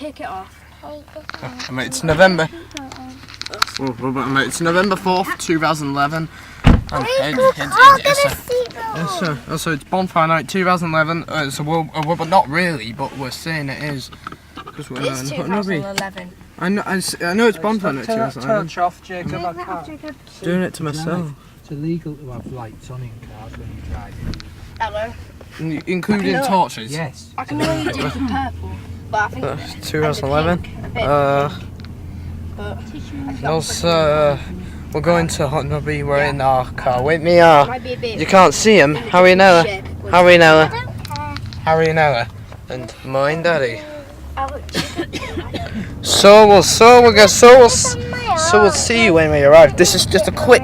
kick it off. It's November. It's November 4th, 2011. So it's Bonfire Night 2011. So we're not really, but we're saying it is because we're It's 2011. I know it's Bonfire Night 2011. Touch off, Jacob. I can't. Doing it to myself. It's illegal to have lights on in cars when you drive. Hello. Including torches. Yes. I can only do the purple, but I think It's 2011. We're going to Hutton Rubby. We're in our car. Wait me up. You can't see him. Harry Noah. Harry Noah. Harry Noah. And mine daddy. So we'll see you when we arrive. This is just a quick